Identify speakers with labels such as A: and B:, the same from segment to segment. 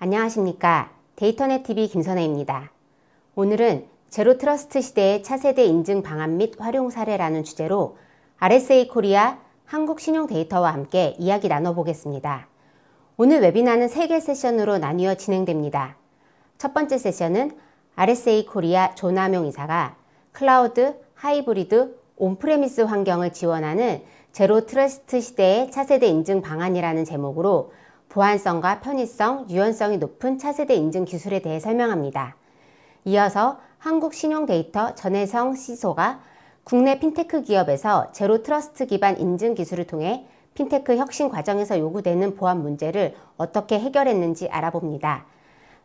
A: 안녕하십니까. 데이터넷TV 김선혜입니다. 오늘은 제로 트러스트 시대의 차세대 인증 방안 및 활용 사례라는 주제로 RSA 코리아 한국신용데이터와 함께 이야기 나눠보겠습니다. 오늘 웨비나는 3개 세션으로 나뉘어 진행됩니다. 첫 번째 세션은 RSA 코리아 조남용 이사가 클라우드, 하이브리드, 온프레미스 환경을 지원하는 제로 트러스트 시대의 차세대 인증 방안이라는 제목으로 보안성과 편의성, 유연성이 높은 차세대 인증 기술에 대해 설명합니다. 이어서 한국신용데이터 전혜성 CISO가 국내 핀테크 기업에서 제로 트러스트 기반 인증 기술을 통해 핀테크 혁신 과정에서 요구되는 보안 문제를 어떻게 해결했는지 알아봅니다.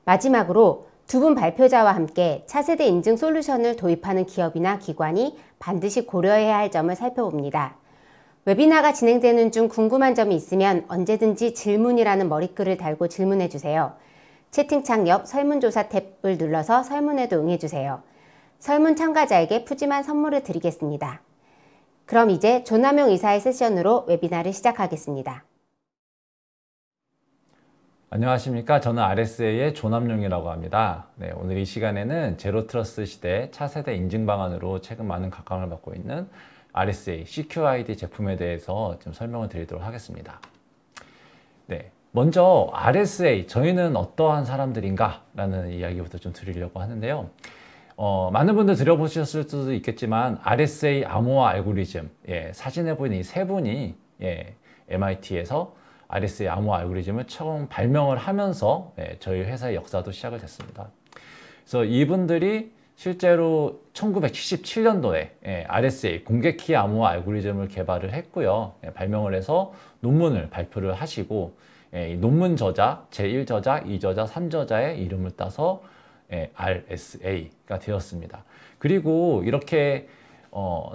A: 마지막으로 두 분 발표자와 함께 차세대 인증 솔루션을 도입하는 기업이나 기관이 반드시 고려해야 할 점을 살펴봅니다. 웨비나가 진행되는 중 궁금한 점이 있으면 언제든지 질문이라는 머리글을 달고 질문해주세요. 채팅창 옆 설문조사 탭을 눌러서 설문에도 응해주세요. 설문 참가자에게 푸짐한 선물을 드리겠습니다. 그럼 이제 조남용 이사의 세션으로 웨비나를 시작하겠습니다.
B: 안녕하십니까. 저는 RSA의 조남용이라고 합니다. 오늘 이 시간에는 제로 트러스트 시대 차세대 인증 방안으로 최근 많은 각광을 받고 있는 RSA CQID 제품에 대해서 좀 설명을 드리도록 하겠습니다. 먼저 RSA, 저희는 어떠한 사람들인가? 라는 이야기부터 좀 드리려고 하는데요. 많은 분들 들어보셨을 수도 있겠지만 RSA 암호화 알고리즘, 사진에 보이는 이 세 분이 MIT에서 RSA 암호화 알고리즘을 처음 발명을 하면서 저희 회사의 역사도 시작을 됐습니다. 그래서 이분들이 실제로 1977년도에 RSA 공개키 암호화 알고리즘을 개발을 했고요. 발명을 해서 논문을 발표를 하시고 논문 저자, 제1저자, 2저자, 3저자의 이름을 따서 RSA가 되었습니다. 그리고 이렇게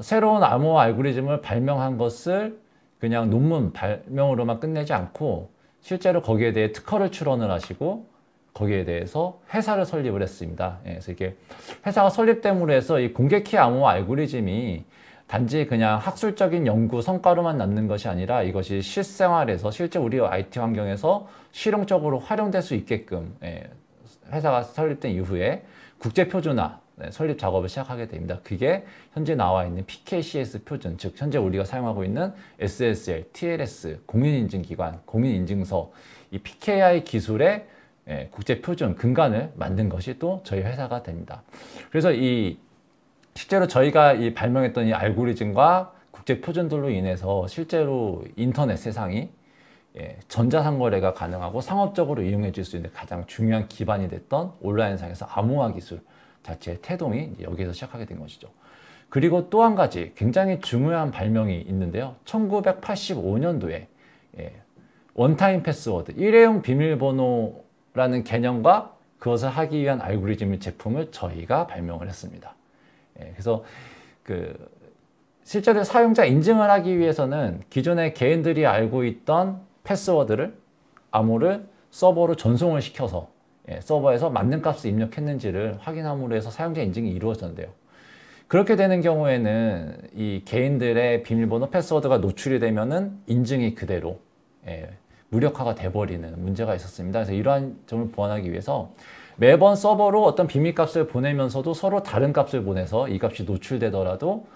B: 새로운 암호화 알고리즘을 발명한 것을 그냥 논문 발명으로만 끝내지 않고 실제로 거기에 대해 특허를 출원을 하시고 거기에 대해서 회사를 설립을 했습니다. 그래서 이게 회사가 설립됨으로 해서 이 공개키 암호화 알고리즘이 단지 그냥 학술적인 연구 성과로만 남는 것이 아니라 이것이 실생활에서 실제 우리 IT 환경에서 실용적으로 활용될 수 있게끔 회사가 설립된 이후에 국제 표준화 설립 작업을 시작하게 됩니다. 그게 현재 나와 있는 PKCS 표준, 즉 현재 우리가 사용하고 있는 SSL, TLS, 공인인증기관, 공인인증서, 이 PKI 기술의 국제 표준 근간을 만든 것이 또 저희 회사가 됩니다. 그래서 실제로 저희가 발명했던 이 알고리즘과 국제 표준들로 인해서 실제로 인터넷 세상이 전자상거래가 가능하고 상업적으로 이용해 줄 수 있는 가장 중요한 기반이 됐던 온라인상에서 암호화 기술 자체의 태동이 여기에서 시작하게 된 것이죠. 그리고 또 한 가지 굉장히 중요한 발명이 있는데요. 1985년도에 원타임 패스워드, 일회용 비밀번호라는 개념과 그것을 하기 위한 알고리즘 및 제품을 저희가 발명을 했습니다. 그래서 실제로 사용자 인증을 하기 위해서는 기존의 개인들이 알고 있던 패스워드를 암호를 서버로 전송을 시켜서 서버에서 맞는 값을 입력했는지를 확인함으로 해서 사용자 인증이 이루어졌는데요. 그렇게 되는 경우에는 이 개인들의 비밀번호 패스워드가 노출이 되면은 인증이 그대로 무력화가 돼버리는 문제가 있었습니다. 그래서 이러한 점을 보완하기 위해서 매번 서버로 어떤 비밀값을 보내면서도 서로 다른 값을 보내서 이 값이 노출되더라도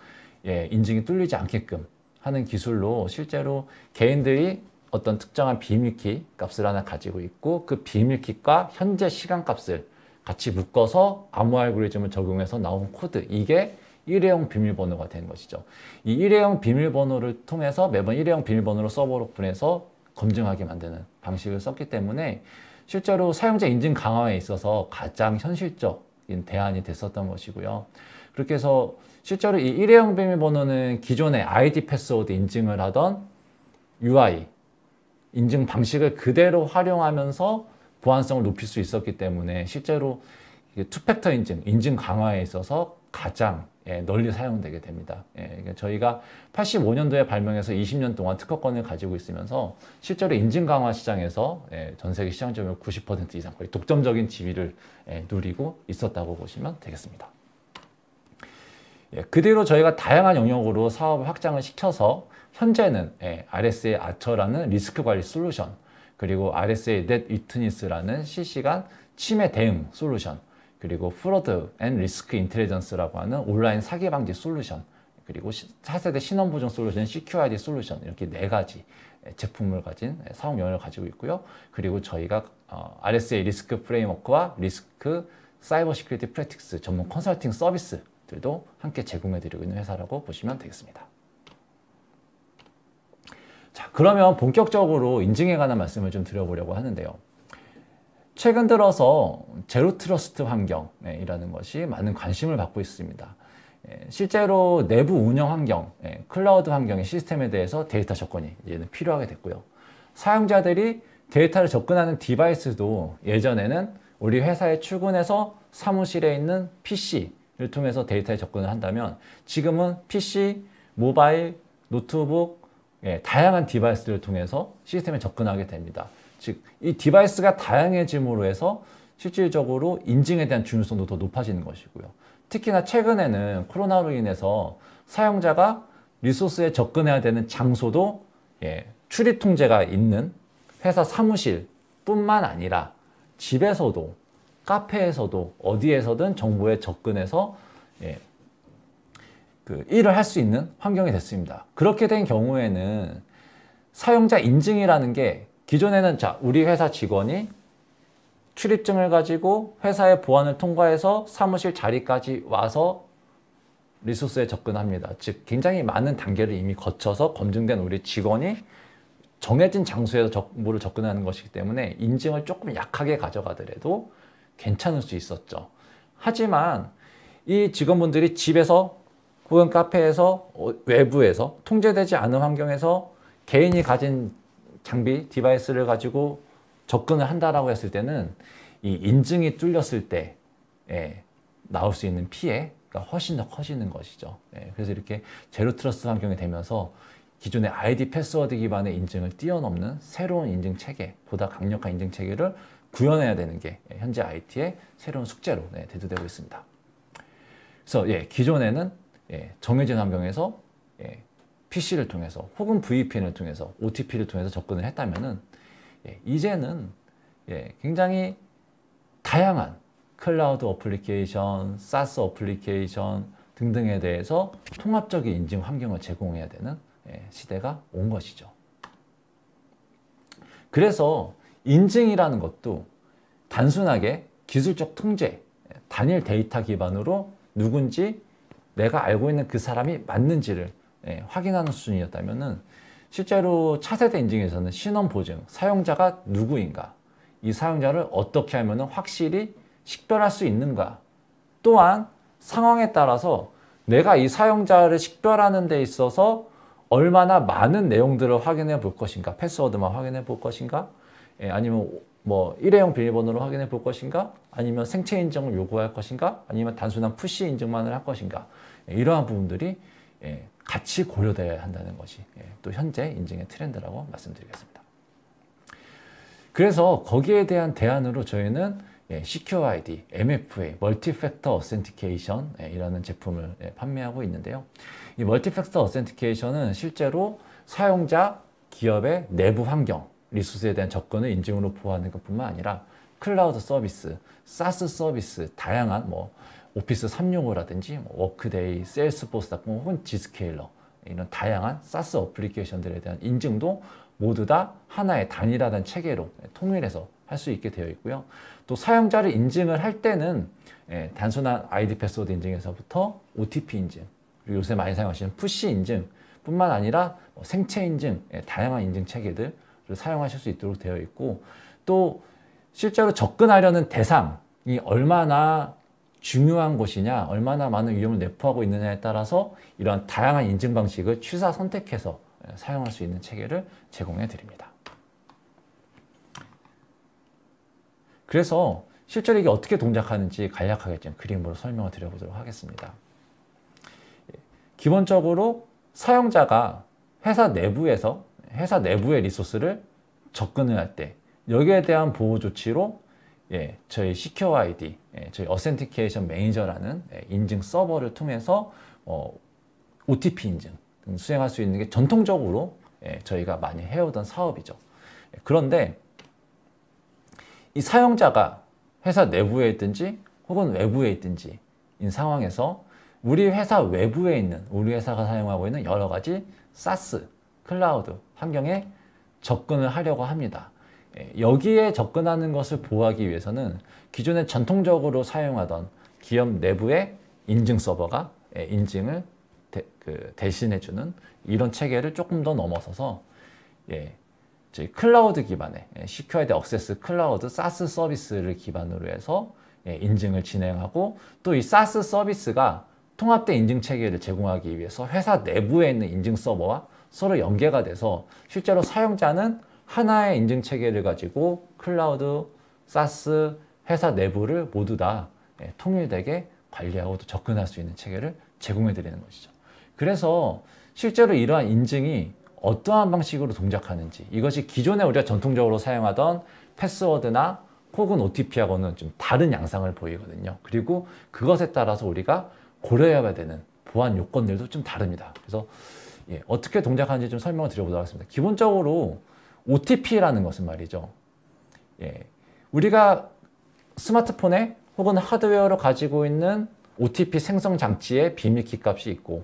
B: 인증이 뚫리지 않게끔 하는 기술로 실제로 개인들이 어떤 특정한 비밀키 값을 하나 가지고 있고 그 비밀키과 현재 시간 값을 같이 묶어서 암호 알고리즘을 적용해서 나온 코드, 이게 일회용 비밀번호가 되는 것이죠. 이 일회용 비밀번호를 통해서 매번 일회용 비밀번호로 서버로 보내서 검증하게 만드는 방식을 썼기 때문에 실제로 사용자 인증 강화에 있어서 가장 현실적인 대안이 됐었던 것이고요. 그렇게 해서 실제로 이 일회용 비밀번호는 기존의 아이디 패스워드 인증을 하던 UI, 인증 방식을 그대로 활용하면서 보안성을 높일 수 있었기 때문에 실제로 투팩터 인증 강화에 있어서 가장 널리 사용되게 됩니다. 저희가 85년도에 발명해서 20년 동안 특허권을 가지고 있으면서 실제로 인증 강화 시장에서 전 세계 시장 점유율 90% 이상 거의 독점적인 지위를 누리고 있었다고 보시면 되겠습니다. 그 뒤로 저희가 다양한 영역으로 사업을 확장을 시켜서 현재는 RSA 아처라는 리스크 관리 솔루션, 그리고 RSA Net Witness라는 실시간 침해 대응 솔루션, 그리고 Fraud and Risk Intelligence라고 하는 온라인 사기 방지 솔루션, 그리고 차세대 신원 보증 솔루션, CQID 솔루션, 이렇게 4가지 제품을 가진 사업 영역을 가지고 있고요. 그리고 저희가 RSA 리스크 프레임워크와 리스크 사이버 시큐리티 프랙티스 전문 컨설팅 서비스들도 함께 제공해 드리고 있는 회사라고 보시면 되겠습니다. 자, 그러면 본격적으로 인증에 관한 말씀을 좀 드려보려고 하는데요. 최근 들어서 제로 트러스트 환경이라는 것이 많은 관심을 받고 있습니다. 실제로 내부 운영 환경, 클라우드 환경의 시스템에 대해서 데이터 접근이 이제는 필요하게 됐고요. 사용자들이 데이터를 접근하는 디바이스도 예전에는 우리 회사에 출근해서 사무실에 있는 PC를 통해서 데이터에 접근을 한다면 지금은 PC, 모바일, 노트북, 다양한 디바이스를 통해서 시스템에 접근하게 됩니다. 즉, 이 디바이스가 다양해짐으로 해서 실질적으로 인증에 대한 중요성도 더 높아지는 것이고요. 특히나 최근에는 코로나로 인해서 사용자가 리소스에 접근해야 되는 장소도 출입 통제가 있는 회사 사무실 뿐만 아니라 집에서도, 카페에서도, 어디에서든 정보에 접근해서 일을 할 수 있는 환경이 됐습니다. 그렇게 된 경우에는 사용자 인증이라는 게 기존에는 우리 회사 직원이 출입증을 가지고 회사의 보안을 통과해서 사무실 자리까지 와서 리소스에 접근합니다. 즉, 굉장히 많은 단계를 이미 거쳐서 검증된 우리 직원이 정해진 장소에서 정보를 접근하는 것이기 때문에 인증을 조금 약하게 가져가더라도 괜찮을 수 있었죠. 하지만 이 직원분들이 집에서 혹은 카페에서, 외부에서 통제되지 않은 환경에서 개인이 가진 장비, 디바이스를 가지고 접근을 한다라고 했을 때는 이 인증이 뚫렸을 때 나올 수 있는 피해가 훨씬 더 커지는 것이죠. 그래서 이렇게 제로 트러스트 환경이 되면서 기존의 아이디 패스워드 기반의 인증을 뛰어넘는 새로운 인증 체계, 보다 강력한 인증 체계를 구현해야 되는 게 현재 IT의 새로운 숙제로 대두되고 있습니다. 그래서 기존에는 정해진 환경에서 PC를 통해서 혹은 VPN을 통해서 OTP를 통해서 접근을 했다면은 이제는 굉장히 다양한 클라우드 어플리케이션, 사스 어플리케이션 등등에 대해서 통합적인 인증 환경을 제공해야 되는 시대가 온 것이죠. 그래서 인증이라는 것도 단순하게 기술적 통제, 단일 데이터 기반으로 누군지 내가 알고 있는 그 사람이 맞는지를 확인하는 수준이었다면은 실제로 차세대 인증에서는 신원 보증, 사용자가 누구인가, 이 사용자를 어떻게 하면 확실히 식별할 수 있는가, 또한 상황에 따라서 내가 이 사용자를 식별하는 데 있어서 얼마나 많은 내용들을 확인해 볼 것인가, 패스워드만 확인해 볼 것인가, 아니면 뭐 일회용 비밀번호로 확인해 볼 것인가, 아니면 생체 인증을 요구할 것인가, 아니면 단순한 푸시 인증만을 할 것인가, 이러한 부분들이 같이 고려되어야 한다는 것이 또 현재 인증의 트렌드라고 말씀드리겠습니다. 그래서 거기에 대한 대안으로 저희는 CQID, MFA, 멀티팩터 어센티케이션 이라는 제품을 판매하고 있는데요. 이 멀티팩터 어센티케이션은 실제로 사용자, 기업의 내부 환경, 리소스에 대한 접근을 인증으로 보호하는 것뿐만 아니라 클라우드 서비스, 사스 서비스, 다양한 오피스 365라든지 워크데이, 세일스포스.com 혹은 지스케일러, 이런 다양한 사스 어플리케이션들에 대한 인증도 모두 다 하나의 단일화된 체계로 통일해서 할 수 있게 되어 있고요. 또 사용자를 인증을 할 때는 단순한 아이디 패스워드 인증에서부터 OTP 인증, 그리고 요새 많이 사용하시는 푸시 인증 뿐만 아니라 생체 인증, 다양한 인증 체계들을 사용하실 수 있도록 되어 있고, 또 실제로 접근하려는 대상이 얼마나 중요한 것이냐, 얼마나 많은 위험을 내포하고 있느냐에 따라서 이러한 다양한 인증 방식을 취사 선택해서 사용할 수 있는 체계를 제공해 드립니다. 그래서 실제로 이게 어떻게 동작하는지 간략하게 좀 그림으로 설명을 드려보도록 하겠습니다. 기본적으로 사용자가 회사 내부의 리소스를 접근을 할 때 여기에 대한 보호 조치로 저희 CQID, 저희 어센티케이션 매니저라는 인증 서버를 통해서 OTP 인증 등 수행할 수 있는 게 전통적으로 저희가 많이 해오던 사업이죠. 그런데 이 사용자가 회사 내부에 있든지 혹은 외부에 있든지 인 상황에서 우리 회사 외부에 있는, 우리 회사가 사용하고 있는 여러 가지 사스, 클라우드 환경에 접근을 하려고 합니다. 여기에 접근하는 것을 보호하기 위해서는 기존에 전통적으로 사용하던 기업 내부의 인증 서버가 인증을 대신해주는 이런 체계를 조금 더 넘어서서 저희 클라우드 기반의 Secured Access 클라우드 사스 서비스를 기반으로 해서 인증을 진행하고, 또 이 사스 서비스가 통합된 인증 체계를 제공하기 위해서 회사 내부에 있는 인증 서버와 서로 연계가 돼서 실제로 사용자는 하나의 인증 체계를 가지고 클라우드, 사스, 회사 내부를 모두 다 통일되게 관리하고 또 접근할 수 있는 체계를 제공해 드리는 것이죠. 그래서 실제로 이러한 인증이 어떠한 방식으로 동작하는지, 이것이 기존에 우리가 전통적으로 사용하던 패스워드나 혹은 OTP하고는 좀 다른 양상을 보이거든요. 그리고 그것에 따라서 우리가 고려해야 되는 보안 요건들도 좀 다릅니다. 그래서 어떻게 동작하는지 좀 설명을 드려보도록 하겠습니다. 기본적으로 OTP라는 것은 말이죠. 우리가 스마트폰에 혹은 하드웨어로 가지고 있는 OTP 생성 장치의 비밀키 값이 있고,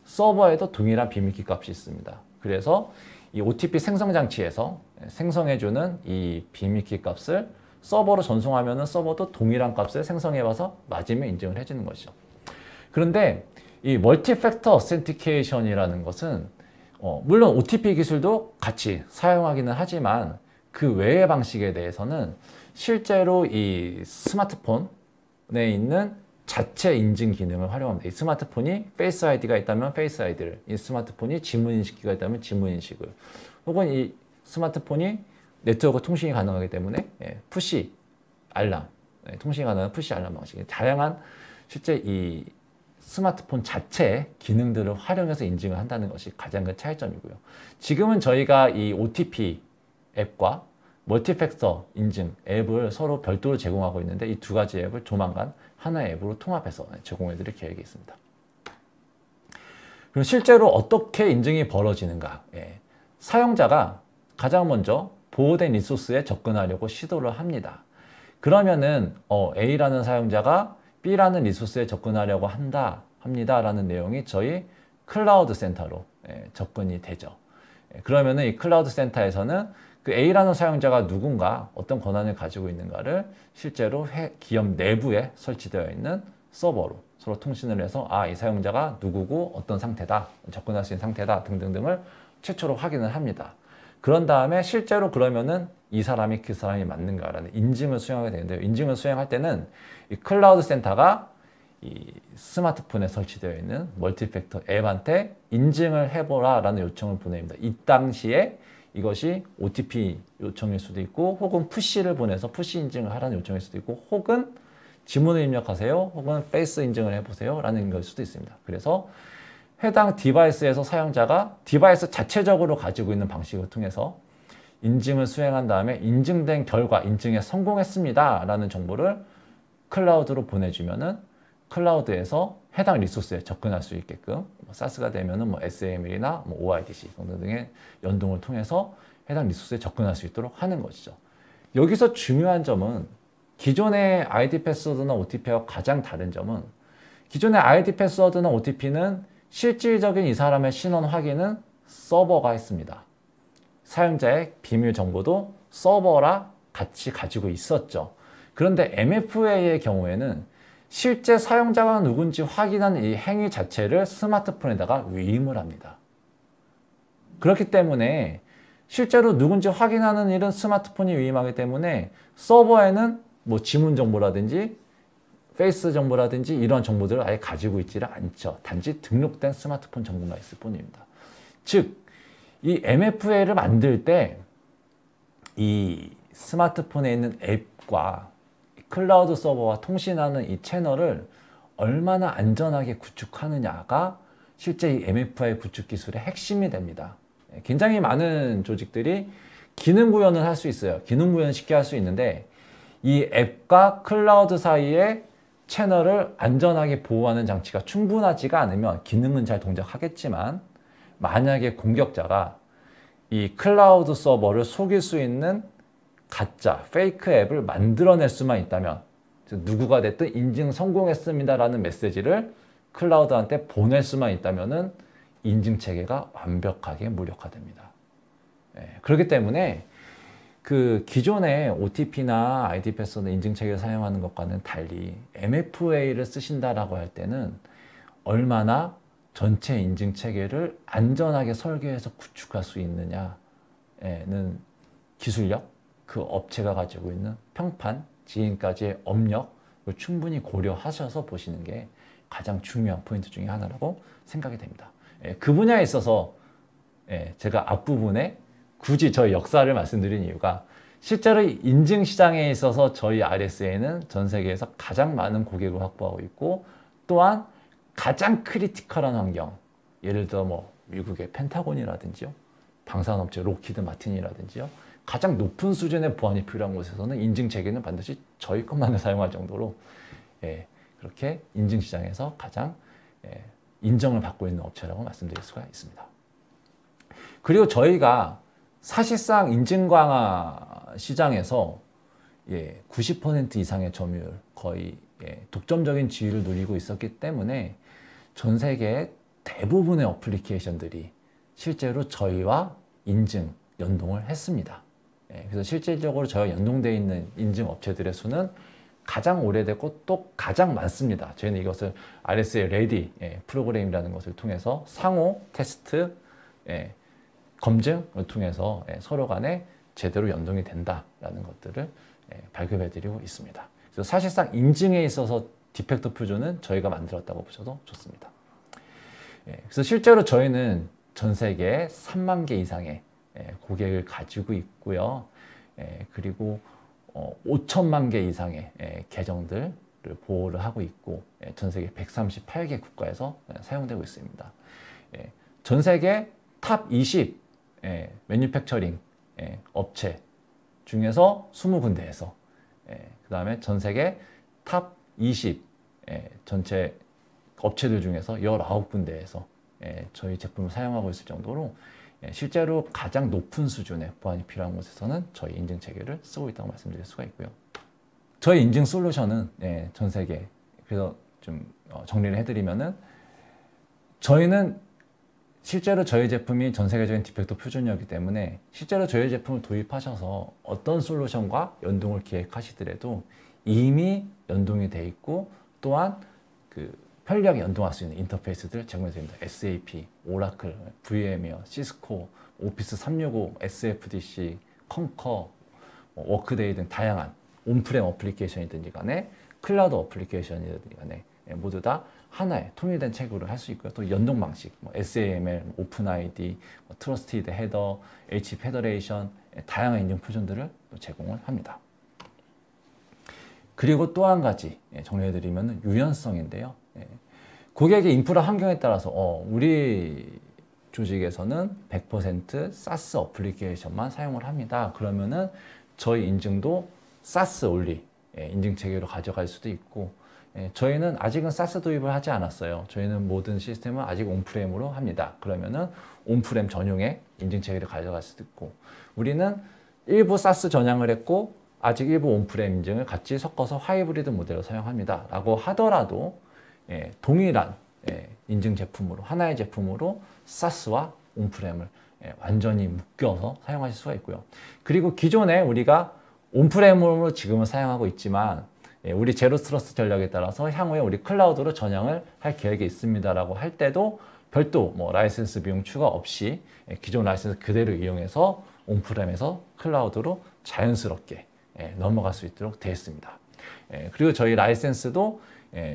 B: 서버에도 동일한 비밀키 값이 있습니다. 그래서 이 OTP 생성 장치에서 생성해주는 이 비밀키 값을 서버로 전송하면 서버도 동일한 값을 생성해와서 맞으면 인증을 해주는 것이죠. 그런데 이 멀티팩터 어센티케이션이라는 것은 물론 OTP 기술도 같이 사용하기는 하지만 그 외의 방식에 대해서는 실제로 이 스마트폰에 있는 자체 인증 기능을 활용합니다. 이 스마트폰이 페이스 아이디가 있다면 페이스 아이디를, 이 스마트폰이 지문 인식기가 있다면 지문 인식을, 혹은 이 스마트폰이 네트워크 통신이 가능하기 때문에 푸시 알람, 통신이 가능한 푸시 알람 방식, 다양한 실제 이 스마트폰 자체의 기능들을 활용해서 인증을 한다는 것이 가장 큰 차이점이고요. 지금은 저희가 이 OTP 앱과 멀티팩터 인증 앱을 서로 별도로 제공하고 있는데, 이 두 가지 앱을 조만간 하나의 앱으로 통합해서 제공해 드릴 계획이 있습니다. 그럼 실제로 어떻게 인증이 벌어지는가? 사용자가 가장 먼저 보호된 리소스에 접근하려고 시도를 합니다. 그러면은 A라는 사용자가 B라는 리소스에 접근하려고 합니다라는 내용이 저희 클라우드 센터로 접근이 되죠. 그러면은 이 클라우드 센터에서는 그 A라는 사용자가 누군가, 어떤 권한을 가지고 있는가를 실제로 기업 내부에 설치되어 있는 서버로 서로 통신을 해서 이 사용자가 누구고 어떤 상태다, 접근할 수 있는 상태다 등등등을 최초로 확인을 합니다. 그런 다음에 실제로 그러면은 이 사람이 그 사람이 맞는가라는 인증을 수행하게 되는데요. 인증을 수행할 때는 이 클라우드 센터가 이 스마트폰에 설치되어 있는 멀티팩터 앱한테 인증을 해보라 라는 요청을 보냅니다. 이 당시에 이것이 OTP 요청일 수도 있고, 혹은 푸시를 보내서 푸시 인증을 하라는 요청일 수도 있고, 혹은 지문을 입력하세요, 혹은 페이스 인증을 해보세요 라는 걸 수도 있습니다. 그래서 해당 디바이스에서 사용자가 디바이스 자체적으로 가지고 있는 방식을 통해서 인증을 수행한 다음에 인증된 결과, 인증에 성공했습니다 라는 정보를 클라우드로 보내주면은 클라우드에서 해당 리소스에 접근할 수 있게끔 사스가 되면은 SAML이나 OIDC 등등의 연동을 통해서 해당 리소스에 접근할 수 있도록 하는 것이죠. 여기서 중요한 점은 기존의 ID 패스워드나 OTP와 가장 다른 점은, 기존의 ID 패스워드나 OTP는 실질적인 이 사람의 신원 확인은 서버가 했습니다. 사용자의 비밀 정보도 서버라 같이 가지고 있었죠. 그런데 MFA의 경우에는 실제 사용자가 누군지 확인하는 이 행위 자체를 스마트폰에다가 위임을 합니다. 그렇기 때문에 실제로 누군지 확인하는 일은 스마트폰이 위임하기 때문에 서버에는 지문 정보라든지 페이스 정보라든지 이런 정보들을 아예 가지고 있지를 않죠. 단지 등록된 스마트폰 정보만 있을 뿐입니다. 즉, 이 MFA를 만들 때 이 스마트폰에 있는 앱과 클라우드 서버와 통신하는 이 채널을 얼마나 안전하게 구축하느냐가 실제 이 MFA 구축 기술의 핵심이 됩니다. 굉장히 많은 조직들이 기능 구현을 할 수 있어요. 기능 구현 쉽게 할 수 있는데, 이 앱과 클라우드 사이에 채널을 안전하게 보호하는 장치가 충분하지가 않으면 기능은 잘 동작하겠지만, 만약에 공격자가 이 클라우드 서버를 속일 수 있는 가짜, 페이크 앱을 만들어낼 수만 있다면, 누구가 됐든 인증 성공했습니다라는 메시지를 클라우드한테 보낼 수만 있다면은 인증 체계가 완벽하게 무력화됩니다. 그렇기 때문에 그 기존의 OTP나 ID 패스워드 인증 체계를 사용하는 것과는 달리 MFA를 쓰신다라고 할 때는 얼마나 전체 인증 체계를 안전하게 설계해서 구축할 수 있느냐는 기술력, 그 업체가 가지고 있는 평판, 지금까지의 업력을 충분히 고려하셔서 보시는 게 가장 중요한 포인트 중에 하나라고 생각이 됩니다. 그 분야에 있어서 제가 앞부분에 굳이 저희 역사를 말씀드린 이유가 실제로 인증 시장에 있어서 저희 RSA는 전 세계에서 가장 많은 고객을 확보하고 있고 또한 가장 크리티컬한 환경, 예를 들어 뭐 미국의 펜타곤이라든지요, 방산업체 로키드 마틴이라든지요, 가장 높은 수준의 보안이 필요한 곳에서는 인증 체계는 반드시 저희 것만을 사용할 정도로 그렇게 인증 시장에서 가장 인정을 받고 있는 업체라고 말씀드릴 수가 있습니다. 그리고 저희가 사실상 인증 강화 시장에서 90% 이상의 점유율, 거의 독점적인 지위를 누리고 있었기 때문에 전 세계의 대부분의 어플리케이션들이 실제로 저희와 인증, 연동을 했습니다. 그래서 실질적으로 저희와 연동되어 있는 인증 업체들의 수는 가장 오래됐고 또 가장 많습니다. 저희는 이것을 RSA 레디 프로그램이라는 것을 통해서 상호 테스트, 검증을 통해서 서로 간에 제대로 연동이 된다라는 것들을 발급해드리고 있습니다. 그래서 사실상 인증에 있어서 디펙트 표준은 저희가 만들었다고 보셔도 좋습니다. 그래서 실제로 저희는 전 세계에 3만 개 이상의 고객을 가지고 있고요. 그리고 5천만 개 이상의 계정들을 보호를 하고 있고 전 세계 138개 국가에서 사용되고 있습니다. 전 세계 탑 20 매뉴팩처링 업체 중에서 20군데에서 그 다음에 전 세계 탑 20 전체 업체들 중에서 19군데에서 저희 제품을 사용하고 있을 정도로 실제로 가장 높은 수준의 보안이 필요한 곳에서는 저희 인증 체계를 쓰고 있다고 말씀드릴 수가 있고요. 저희 인증 솔루션은 전 세계, 그래서 좀 정리를 해드리면은 저희는 실제로 저희 제품이 전 세계적인 디펙트 표준이었기 때문에 실제로 저희 제품을 도입하셔서 어떤 솔루션과 연동을 기획하시더라도 이미 연동이 돼 있고 또한 그 편리하게 연동할 수 있는 인터페이스들을 제공해 드립니다. SAP, 오라클, VM웨어, 시스코, 오피스 365, SFDC, 컨커, 워크데이 등 다양한 온프렘 어플리케이션이든지 간에 클라우드 어플리케이션이든지 간에 모두 다 하나의 통일된 체계로 할 수 있고요. 또 연동 방식, SAML, 오픈아이디, 트러스티드 헤더, H 페더레이션, 다양한 인증 표준들을 또 제공을 합니다. 그리고 또 한 가지 정리해드리면 유연성인데요. 고객의 인프라 환경에 따라서 우리 조직에서는 100% SaaS 어플리케이션만 사용을 합니다. 그러면은 저희 인증도 SaaS only 인증 체계로 가져갈 수도 있고, 저희는 아직은 SaaS 도입을 하지 않았어요. 저희는 모든 시스템은 아직 온프렘으로 합니다. 그러면은 온프렘 전용의 인증 체계를 가져갈 수도 있고, 우리는 일부 SaaS 전향을 했고 아직 일부 온프렘 인증을 같이 섞어서 하이브리드 모델로 사용합니다 라고 하더라도 동일한 인증 제품으로, 하나의 제품으로 SaaS와 온프렘을 완전히 묶여서 사용하실 수가 있고요. 그리고 기존에 우리가 온프렘으로 지금은 사용하고 있지만 우리 제로 트러스트 전략에 따라서 향후에 우리 클라우드로 전향을 할 계획이 있습니다라고 할 때도 별도 라이센스 비용 추가 없이 기존 라이센스 그대로 이용해서 온프렘에서 클라우드로 자연스럽게 넘어갈 수 있도록 되어 있습니다. 그리고 저희 라이센스도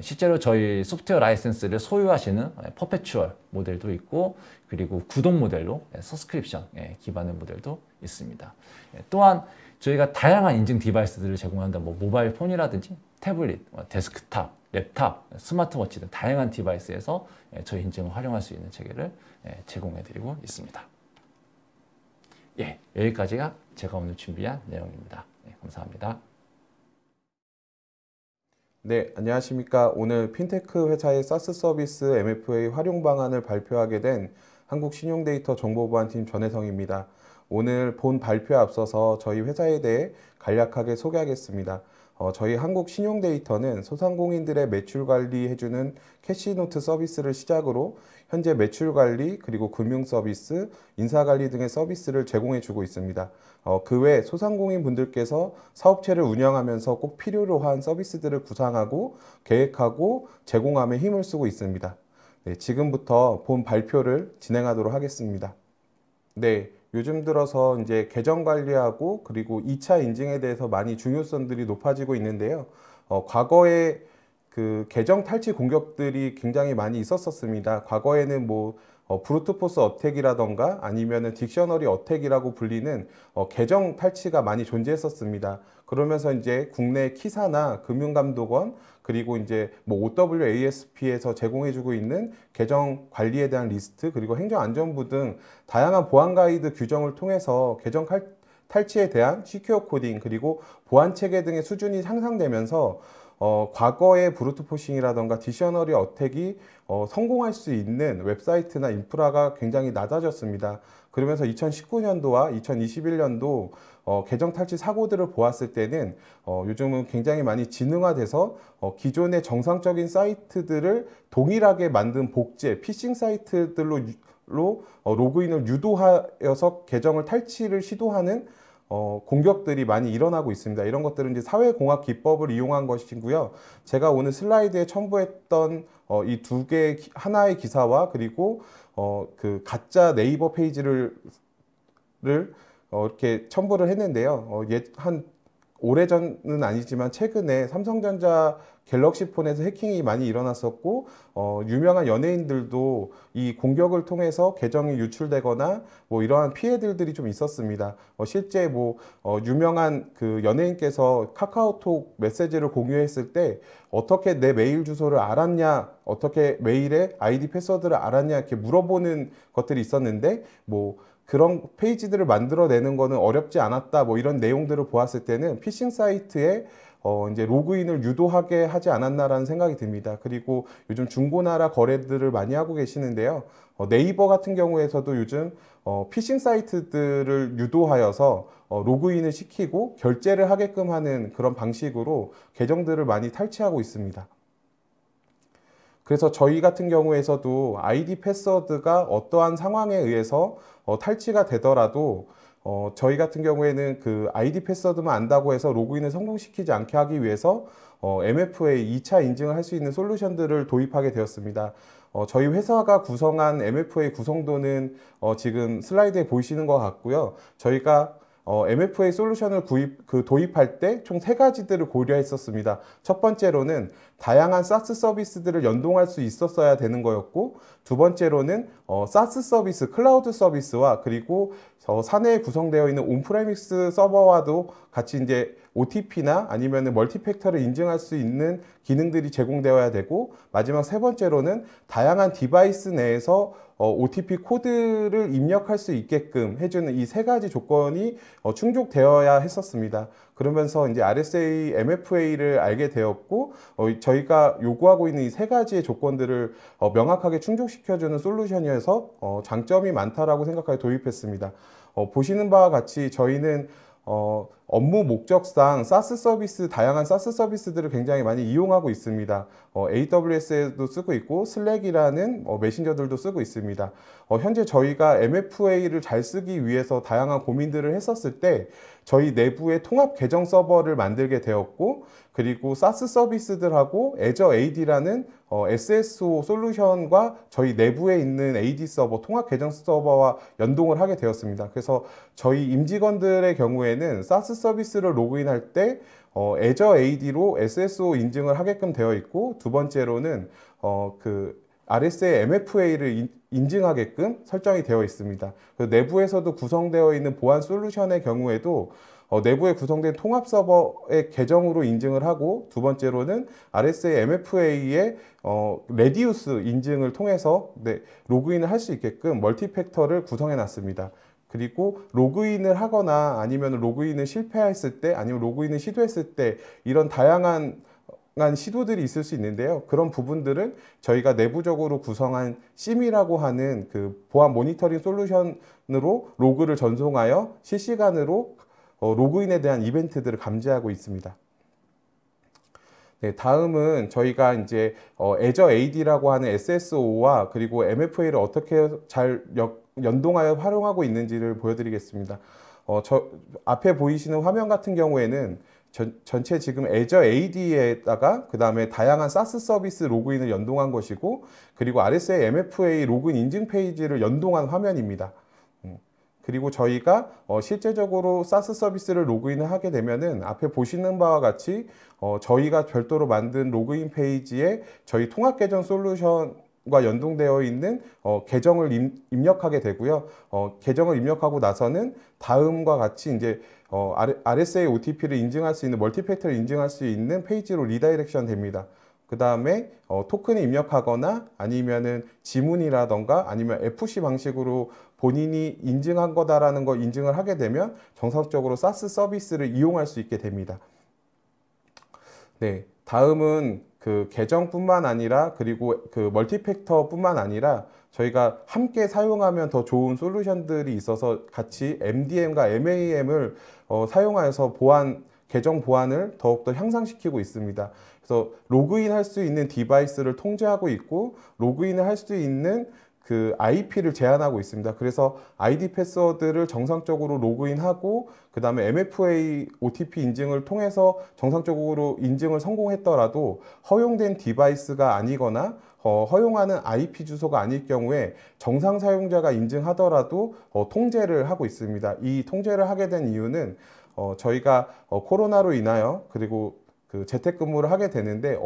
B: 실제로 저희 소프트웨어 라이센스를 소유하시는 퍼페추얼 모델도 있고, 그리고 구독 모델로 서스크립션 기반의 모델도 있습니다. 또한 저희가 다양한 인증 디바이스들을 제공한다. 모바일 폰이라든지 태블릿, 데스크탑, 랩탑, 스마트워치 등 다양한 디바이스에서 저희 인증을 활용할 수 있는 체계를 제공해 드리고 있습니다. 여기까지가 제가 오늘 준비한 내용입니다. 감사합니다.
C: 네, 안녕하십니까. 오늘 핀테크 회사의 사스 서비스 MFA 활용 방안을 발표하게 된 한국신용데이터 정보보안팀 전혜성입니다. 오늘 본 발표에 앞서서 저희 회사에 대해 간략하게 소개하겠습니다. 저희 한국신용데이터는 소상공인들의 매출 관리해주는 캐시노트 서비스를 시작으로 현재 매출 관리, 그리고 금융 서비스, 인사 관리 등의 서비스를 제공해주고 있습니다. 그 외 소상공인 분들께서 사업체를 운영하면서 꼭 필요로 한 서비스들을 구상하고 계획하고 제공함에 힘을 쓰고 있습니다. 네, 지금부터 본 발표를 진행하도록 하겠습니다. 네, 요즘 들어서 이제 계정 관리하고 그리고 2차 인증에 대해서 많이 중요성들이 높아지고 있는데요. 과거에 그 계정 탈취 공격들이 굉장히 많이 있었습니다. 과거에는 브루트포스 어택이라던가 아니면은 딕셔너리 어택이라고 불리는 계정 탈취가 많이 존재했었습니다. 그러면서 이제 국내 키사나 금융감독원 그리고 이제 OWASP에서 제공해주고 있는 계정 관리에 대한 리스트 그리고 행정안전부 등 다양한 보안 가이드 규정을 통해서 계정 탈취에 대한 시큐어 코딩 그리고 보안 체계 등의 수준이 향상되면서 과거의 브루트포싱이라던가 디셔너리 어택이 성공할 수 있는 웹사이트나 인프라가 굉장히 낮아졌습니다. 그러면서 2019년도와 2021년도 계정 탈취 사고들을 보았을 때는 요즘은 굉장히 많이 지능화돼서 기존의 정상적인 사이트들을 동일하게 만든 복제, 피싱 사이트들로 로그인을 유도하여서 계정을 탈취를 시도하는 공격들이 많이 일어나고 있습니다. 이런 것들은 이제 사회공학 기법을 이용한 것이고요. 제가 오늘 슬라이드에 첨부했던 이 두 개 하나의 기사와 그리고 그 가짜 네이버 페이지를 이렇게 첨부를 했는데요. 한 오래전은 아니지만 최근에 삼성전자 갤럭시 폰에서 해킹이 많이 일어났었고 유명한 연예인들도 이 공격을 통해서 계정이 유출되거나 이러한 피해들이 좀 있었습니다. 실제 유명한 그 연예인께서 카카오톡 메시지를 공유했을 때 어떻게 내 메일 주소를 알았냐, 어떻게 메일의 아이디 패스워드를 알았냐 이렇게 물어보는 것들이 있었는데 그런 페이지들을 만들어내는 거는 어렵지 않았다 이런 내용들을 보았을 때는 피싱 사이트에 이제 로그인을 유도하게 하지 않았나라는 생각이 듭니다. 그리고 요즘 중고나라 거래들을 많이 하고 계시는데요. 네이버 같은 경우에서도 요즘 피싱 사이트들을 유도하여서 로그인을 시키고 결제를 하게끔 하는 그런 방식으로 계정들을 많이 탈취하고 있습니다. 그래서 저희 같은 경우에서도 아이디 패스워드가 어떠한 상황에 의해서 탈취가 되더라도 저희 같은 경우에는 그 아이디 패스워드만 안다고 해서 로그인을 성공시키지 않게 하기 위해서 MFA 2차 인증을 할 수 있는 솔루션들을 도입하게 되었습니다. 저희 회사가 구성한 MFA 구성도는 지금 슬라이드에 보이시는 것 같고요. 저희가 MFA 솔루션을 도입할 때 총 3가지들을 고려했었습니다. 첫 번째로는 다양한 SaaS 서비스들을 연동할 수 있었어야 되는 거였고, 두 번째로는 SaaS 서비스, 클라우드 서비스와 그리고 사내에 구성되어 있는 온프레미스 서버와도 같이 이제 OTP나 아니면 멀티팩터를 인증할 수 있는 기능들이 제공되어야 되고, 마지막 세 번째로는 다양한 디바이스 내에서 OTP 코드를 입력할 수 있게끔 해주는 이 3가지 조건이 충족되어야 했었습니다. 그러면서 이제 RSA MFA를 알게 되었고, 저희가 요구하고 있는 이 3가지의 조건들을 명확하게 충족시켜주는 솔루션이어서 장점이 많다라고 생각하여 도입했습니다. 보시는 바와 같이 저희는 업무 목적상 SaaS 서비스, 다양한 SaaS 서비스들을 굉장히 많이 이용하고 있습니다. AWS에도 쓰고 있고 슬랙이라는 메신저들도 쓰고 있습니다. 현재 저희가 MFA를 잘 쓰기 위해서 다양한 고민들을 했었을 때 저희 내부에 통합 계정 서버를 만들게 되었고, 그리고 SaaS 서비스들하고 Azure AD라는 SSO 솔루션과 저희 내부에 있는 AD 서버, 통합 계정 서버와 연동을 하게 되었습니다. 그래서 저희 임직원들의 경우에는 SaaS 서비스를 로그인할 때 Azure AD로 SSO 인증을 하게끔 되어 있고, 두 번째로는 RSA MFA를 인증하게끔 설정이 되어 있습니다. 내부에서도 구성되어 있는 보안 솔루션의 경우에도 내부에 구성된 통합 서버의 계정으로 인증을 하고, 두 번째로는 RSA MFA의 레디우스 인증을 통해서 로그인을 할 수 있게끔 멀티팩터를 구성해 놨습니다. 그리고 로그인을 하거나 아니면 로그인을 실패했을 때, 아니면 로그인을 시도했을 때 이런 다양한 시도들이 있을 수 있는데요. 그런 부분들은 저희가 내부적으로 구성한 SIEM이라고 하는 그 보안 모니터링 솔루션으로 로그를 전송하여 실시간으로 로그인에 대한 이벤트들을 감지하고 있습니다. 네, 다음은 저희가 이제 Azure AD라고 하는 SSO와 그리고 MFA를 어떻게 잘 연동하여 활용하고 있는지를 보여드리겠습니다. 앞에 보이시는 화면 같은 경우에는 전체 지금 Azure AD에다가 그 다음에 다양한 SaaS 서비스 로그인을 연동한 것이고, 그리고 RSA MFA 로그인 인증 페이지를 연동한 화면입니다. 그리고 저희가 실제적으로 SaaS 서비스를 로그인을 하게 되면은 앞에 보시는 바와 같이 저희가 별도로 만든 로그인 페이지에 저희 통합 계정 솔루션과 연동되어 있는 계정을 입력하게 되고요. 계정을 입력하고 나서는 다음과 같이 이제 RSA OTP를 인증할 수 있는 멀티팩터를 인증할 수 있는 페이지로 리다이렉션 됩니다. 그 다음에 토큰을 입력하거나 아니면은 지문이라던가 아니면 FC 방식으로 본인이 인증한 거다라는 걸 인증을 하게 되면 정상적으로 SaaS 서비스를 이용할 수 있게 됩니다. 네, 다음은 그 계정뿐만 아니라 그리고 그 멀티팩터뿐만 아니라 저희가 함께 사용하면 더 좋은 솔루션들이 있어서 같이 MDM과 MAM을 사용하여서 계정 보안을 더욱더 향상시키고 있습니다. 그래서 로그인 할 수 있는 디바이스를 통제하고 있고, 로그인을 할 수 있는 그 IP를 제한하고 있습니다. 그래서 ID 패스워드를 정상적으로 로그인하고 그 다음에 MFA OTP 인증을 통해서 정상적으로 인증을 성공했더라도 허용된 디바이스가 아니거나 허용하는 IP 주소가 아닐 경우에 정상 사용자가 인증하더라도 통제를 하고 있습니다. 이 통제를 하게 된 이유는 저희가 코로나로 인하여 그리고 그 재택근무를 하게 되는데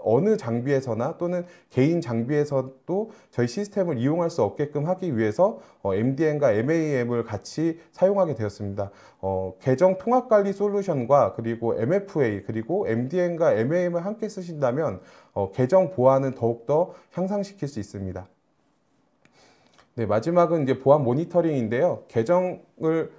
C: 어느 장비에서나 또는 개인 장비에서도 저희 시스템을 이용할 수 없게끔 하기 위해서 MDM과 MAM을 같이 사용하게 되었습니다. 계정 통합관리 솔루션과 그리고 MFA 그리고 MDM과 MAM을 함께 쓰신다면 계정 보안은 더욱더 향상시킬 수 있습니다. 네, 마지막은 이제 보안 모니터링인데요. 계정을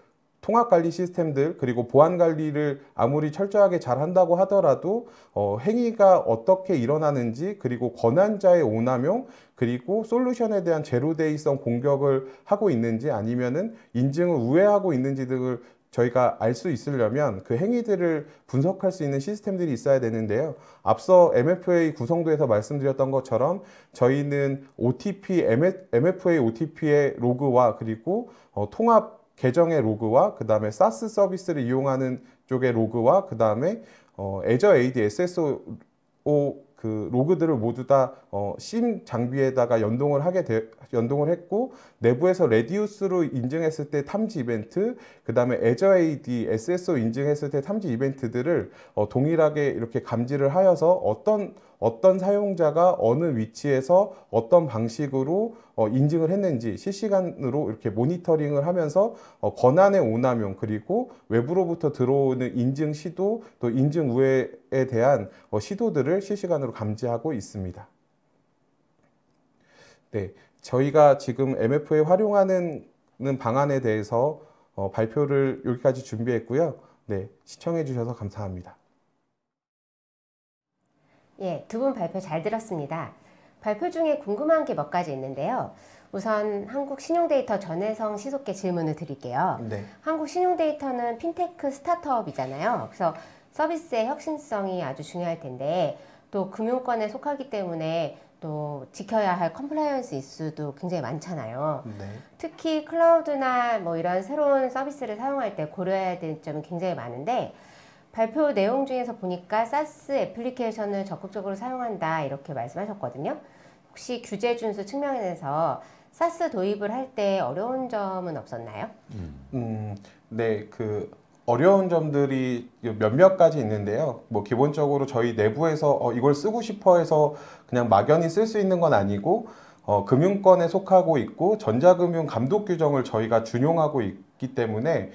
C: 통합관리 시스템들 그리고 보안관리를 아무리 철저하게 잘 한다고 하더라도 행위가 어떻게 일어나는지, 그리고 권한자의 오남용, 그리고 솔루션에 대한 제로데이성 공격을 하고 있는지 아니면은 인증을 우회하고 있는지 등을 저희가 알 수 있으려면 그 행위들을 분석할 수 있는 시스템들이 있어야 되는데요. 앞서 MFA 구성도에서 말씀드렸던 것처럼 저희는 MFA OTP의 로그와 그리고 통합 계정의 로그와 그 다음에 SaaS 서비스를 이용하는 쪽의 로그와 그 다음에 Azure AD SSO 그 로그들을 모두 다 SIEM 장비에다가 연동을 했고, 내부에서 레디우스로 인증했을 때 탐지 이벤트, 그 다음에 Azure AD SSO 인증했을 때 탐지 이벤트들을 동일하게 이렇게 감지를 하여서 어떤 사용자가 어느 위치에서 어떤 방식으로 인증을 했는지 실시간으로 이렇게 모니터링을 하면서 권한의 오남용 그리고 외부로부터 들어오는 인증 시도 또 인증 우회에 대한 시도들을 실시간으로 감지하고 있습니다. 네, 저희가 지금 MFA 활용하는 방안에 대해서 발표를 여기까지 준비했고요. 네, 시청해 주셔서 감사합니다.
A: 예, 두 분 발표 잘 들었습니다. 발표 중에 궁금한 게 몇 가지 있는데요. 우선 한국신용데이터 전혜성 시속계 질문을 드릴게요.
C: 네.
A: 한국신용데이터는 핀테크 스타트업이잖아요. 그래서 서비스의 혁신성이 아주 중요할 텐데 또 금융권에 속하기 때문에 또 지켜야 할 컴플라이언스 이슈도 굉장히 많잖아요.
C: 네.
A: 특히 클라우드나 뭐 이런 새로운 서비스를 사용할 때 고려해야 될 점이 굉장히 많은데 발표 내용 중에서 보니까 SaaS 애플리케이션을 적극적으로 사용한다 이렇게 말씀하셨거든요. 혹시 규제 준수 측면에서 SaaS 도입을 할 때 어려운 점은 없었나요?
C: 네, 그 어려운 점들이 몇몇 가지 있는데요. 뭐 기본적으로 저희 내부에서 이걸 쓰고 싶어 해서 그냥 막연히 쓸 수 있는 건 아니고 금융권에 속하고 있고 전자금융 감독 규정을 저희가 준용하고 있기 때문에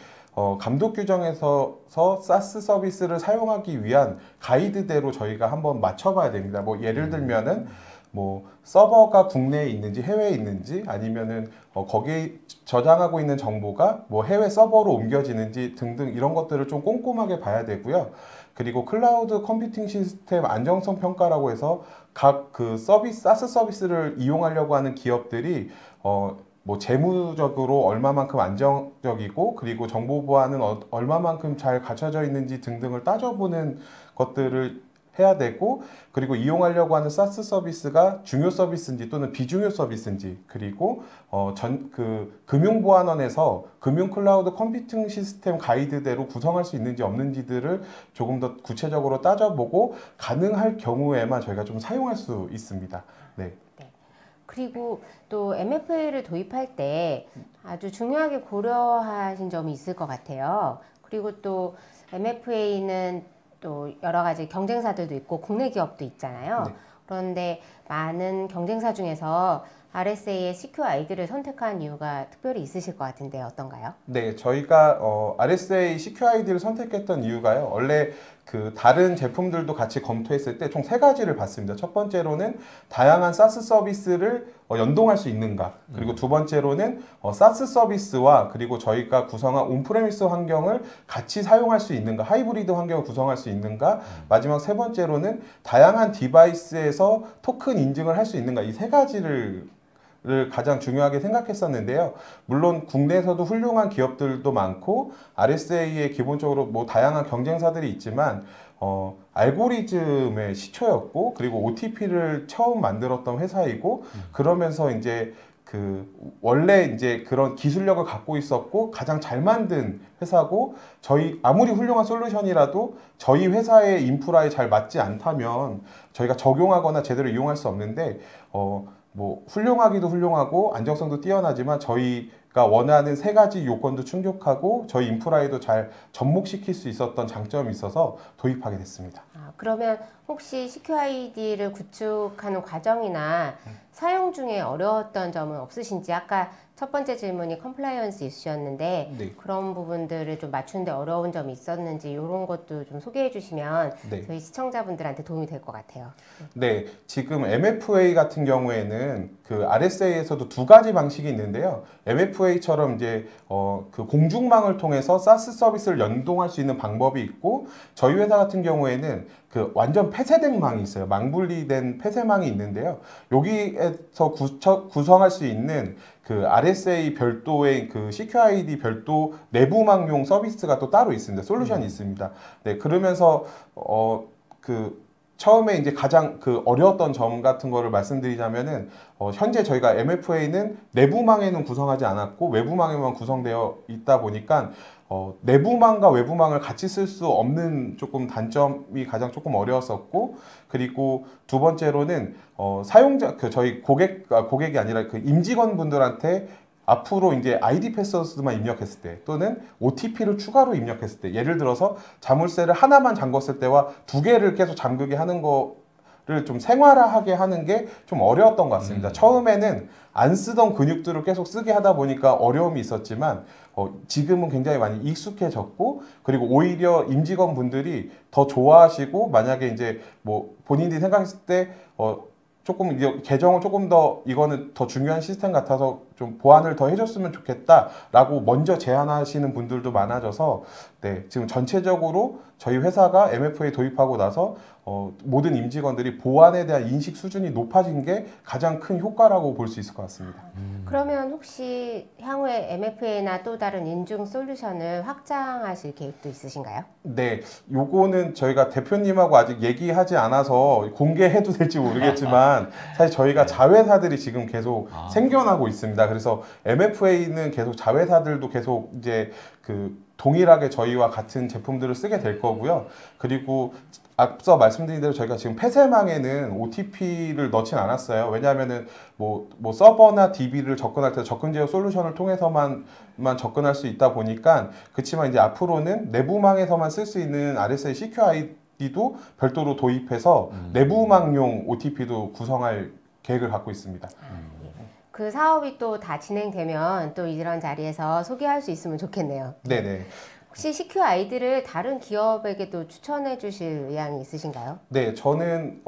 C: 감독 규정에서 SaaS 서비스를 사용하기 위한 가이드대로 저희가 한번 맞춰봐야 됩니다. 뭐 예를 들면은 뭐 서버가 국내에 있는지 해외에 있는지 아니면은 거기에 저장하고 있는 정보가 뭐 해외 서버로 옮겨지는지 등등 이런 것들을 좀 꼼꼼하게 봐야 되고요. 그리고 클라우드 컴퓨팅 시스템 안정성 평가라고 해서 각 그 서비스, 사스 서비스를 이용하려고 하는 기업들이 뭐 재무적으로 얼마만큼 안정적이고 그리고 정보 보안은 얼마만큼 잘 갖춰져 있는지 등등을 따져보는 것들을 해야 되고 그리고 이용하려고 하는 사스 서비스가 중요 서비스인지 또는 비중요 서비스인지 그리고 금융보안원에서 금융 클라우드 컴퓨팅 시스템 가이드대로 구성할 수 있는지 없는지들을 조금 더 구체적으로 따져보고 가능할 경우에만 저희가 좀 사용할 수 있습니다. 네.
A: 그리고 또 MFA를 도입할 때 아주 중요하게 고려하신 점이 있을 것 같아요. 그리고 또 MFA는 또 여러 가지 경쟁사들도 있고 국내 기업도 있잖아요. 네. 그런데 많은 경쟁사 중에서 RSA의 CQID를 선택한 이유가 특별히 있으실 것 같은데 어떤가요?
C: 네, 저희가 RSA CQID를 선택했던 이유가요. 원래 그 다른 제품들도 같이 검토했을 때 총 3가지를 봤습니다. 첫 번째로는 다양한 사스 서비스를 연동할 수 있는가. 그리고 두 번째로는 사스 서비스와 그리고 저희가 구성한 온프레미스 환경을 같이 사용할 수 있는가. 하이브리드 환경을 구성할 수 있는가. 마지막 세 번째로는 다양한 디바이스에서 토큰 인증을 할 수 있는가. 이 3가지를 가장 중요하게 생각했었는데요. 물론 국내에서도 훌륭한 기업들도 많고 RSA에 기본적으로 뭐 다양한 경쟁사들이 있지만 알고리즘의 시초였고 그리고 OTP를 처음 만들었던 회사이고 그러면서 이제 원래 이제 그런 기술력을 갖고 있었고 가장 잘 만든 회사고 저희 아무리 훌륭한 솔루션이라도 저희 회사의 인프라에 잘 맞지 않다면 저희가 적용하거나 제대로 이용할 수 없는데 뭐 훌륭하기도 훌륭하고 안정성도 뛰어나지만 저희가 원하는 3가지 요건도 충족하고 저희 인프라에도 잘 접목시킬 수 있었던 장점이 있어서 도입하게 됐습니다.
A: 그러면 혹시 CQID를 구축하는 과정이나 사용 중에 어려웠던 점은 없으신지 아까 첫 번째 질문이 컴플라이언스 이슈였는데
C: 네.
A: 그런 부분들을 좀 맞추는데 어려운 점이 있었는지 이런 것도 좀 소개해 주시면
C: 네.
A: 저희 시청자분들한테 도움이 될 것 같아요.
C: 네, 지금 MFA 같은 경우에는 그 RSA에서도 2가지 방식이 있는데요. MFA처럼 이제 그 공중망을 통해서 사스 서비스를 연동할 수 있는 방법이 있고 저희 회사 같은 경우에는 그 완전 폐쇄된 망이 있어요. 망분리된 폐쇄망이 있는데요. 여기에서 구성할 수 있는 그 RSA 별도의 그 CQID 별도 내부망용 서비스가 또 따로 있습니다. 솔루션이 있습니다. 네, 그러면서 처음에 이제 가장 어려웠던 점 같은 거를 말씀드리자면은 현재 저희가 MFA는 내부망에는 구성하지 않았고 외부망에만 구성되어 있다 보니까 내부망과 외부망을 같이 쓸 수 없는 조금 단점이 가장 조금 어려웠었고 그리고 두 번째로는 사용자 저희 고객이 아니라 그 임직원분들한테 앞으로 이제 ID 패스워드만 입력했을 때 또는 OTP를 추가로 입력했을 때 예를 들어서 자물쇠를 하나만 잠궜을 때와 2개를 계속 잠그게 하는 거를 좀 생활화하게 하는 게 좀 어려웠던 것 같습니다. 처음에는 안 쓰던 근육들을 계속 쓰게 하다 보니까 어려움이 있었지만 지금은 굉장히 많이 익숙해졌고 그리고 오히려 임직원분들이 더 좋아하시고 만약에 이제 뭐 본인들이 생각했을 때 조금 개정을 조금 더 이거는 더 중요한 시스템 같아서 좀 보완을 더 해줬으면 좋겠다라고 먼저 제안하시는 분들도 많아져서 네, 지금 전체적으로 저희 회사가 MFA 도입하고 나서 모든 임직원들이 보안에 대한 인식 수준이 높아진 게 가장 큰 효과라고 볼 수 있을 것 같습니다.
A: 그러면 혹시 향후에 MFA나 또 다른 인증 솔루션을 확장하실 계획도 있으신가요?
C: 네, 요거는 저희가 대표님하고 아직 얘기하지 않아서 공개해도 될지 모르겠지만 사실 저희가 자회사들이 지금 계속 생겨나고 있습니다. 그래서 MFA는 계속 자회사들도 계속 이제 동일하게 저희와 같은 제품들을 쓰게 될 거고요. 그리고 앞서 말씀드린 대로 저희가 지금 폐쇄망에는 OTP를 넣진 않았어요. 왜냐하면은 뭐 서버나 DB를 접근할 때 접근 제어 솔루션을 통해서만 접근할 수 있다 보니까 그렇지만 이제 앞으로는 내부망에서만 쓸 수 있는 RSA CQID도 별도로 도입해서 내부망용 OTP도 구성할 계획을 갖고 있습니다.
A: 그 사업이 또 다 진행되면 또 이런 자리에서 소개할 수 있으면 좋겠네요.
C: 네네.
A: 혹시 CQID를 다른 기업에게도 추천해 주실 의향이 있으신가요?
C: 네, 저는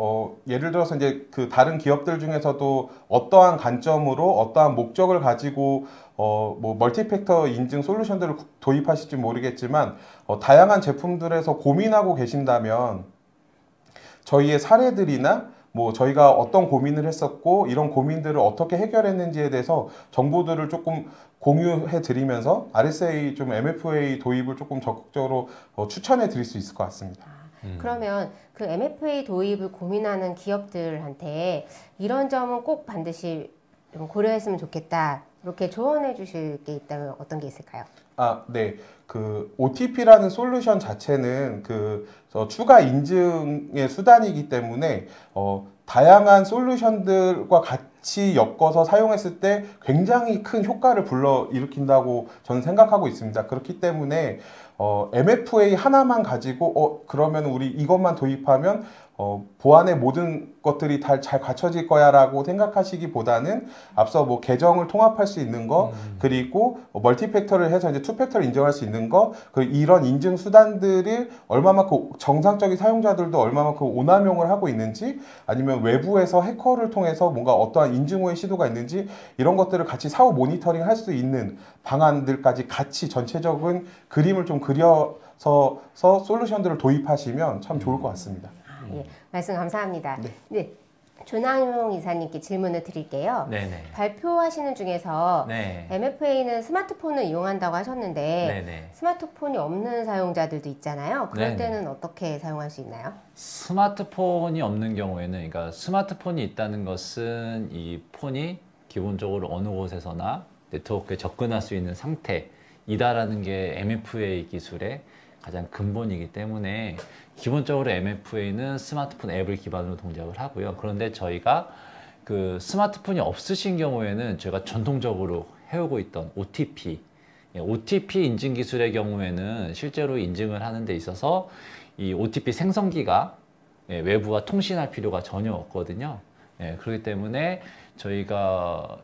C: 예를 들어서 이제 그 다른 기업들 중에서도 어떠한 관점으로 어떠한 목적을 가지고 뭐 멀티팩터 인증 솔루션들을 도입하실지 모르겠지만 다양한 제품들에서 고민하고 계신다면 저희의 사례들이나 뭐 저희가 어떤 고민을 했었고 이런 고민들을 어떻게 해결했는지에 대해서 정보들을 조금 공유해 드리면서 RSA 좀 MFA 도입을 조금 적극적으로 추천해 드릴 수 있을 것 같습니다.
A: 그러면 그 MFA 도입을 고민하는 기업들한테 이런 점은 꼭 반드시 좀 고려했으면 좋겠다. 이렇게 조언해 주실 게 있다면 어떤 게 있을까요?
C: 네. 그 OTP라는 솔루션 자체는 추가 인증의 수단이기 때문에 다양한 솔루션들과 같이 엮어서 사용했을 때 굉장히 큰 효과를 불러일으킨다고 저는 생각하고 있습니다. 그렇기 때문에 MFA 하나만 가지고 그러면 우리 이것만 도입하면 보안의 모든 것들이 다 잘 갖춰질 거야 라고 생각하시기보다는 앞서 뭐 계정을 통합할 수 있는 거 그리고 멀티팩터를 해서 이제 투팩터를 인정할 수 있는 거 이런 인증 수단들을 얼마만큼 정상적인 사용자들도 얼마만큼 오남용을 하고 있는지 아니면 외부에서 해커를 통해서 뭔가 어떠한 인증 후의 시도가 있는지 이런 것들을 같이 사후 모니터링 할 수 있는 방안들까지 같이 전체적인 그림을 좀 그려서 솔루션들을 도입하시면 참 좋을 것 같습니다.
A: 예, 말씀 감사합니다.
C: 네.
A: 네, 조남용 이사님께 질문을 드릴게요.
B: 네네.
A: 발표하시는 중에서
B: 네.
A: MFA는 스마트폰을 이용한다고 하셨는데
B: 네네.
A: 스마트폰이 없는 사용자들도 있잖아요. 그럴
B: 네네.
A: 때는 어떻게 사용할 수 있나요?
B: 스마트폰이 없는 경우에는, 그러니까 스마트폰이 있다는 것은 이 폰이 기본적으로 어느 곳에서나 네트워크에 접근할 수 있는 상태이다라는 게 MFA 기술의 가장 근본이기 때문에 기본적으로 MFA는 스마트폰 앱을 기반으로 동작을 하고요. 그런데 저희가 그 스마트폰이 없으신 경우에는 저희가 전통적으로 해오고 있던 OTP 인증 기술의 경우에는 실제로 인증을 하는 데 있어서 이 OTP 생성기가 외부와 통신할 필요가 전혀 없거든요. 그렇기 때문에 저희가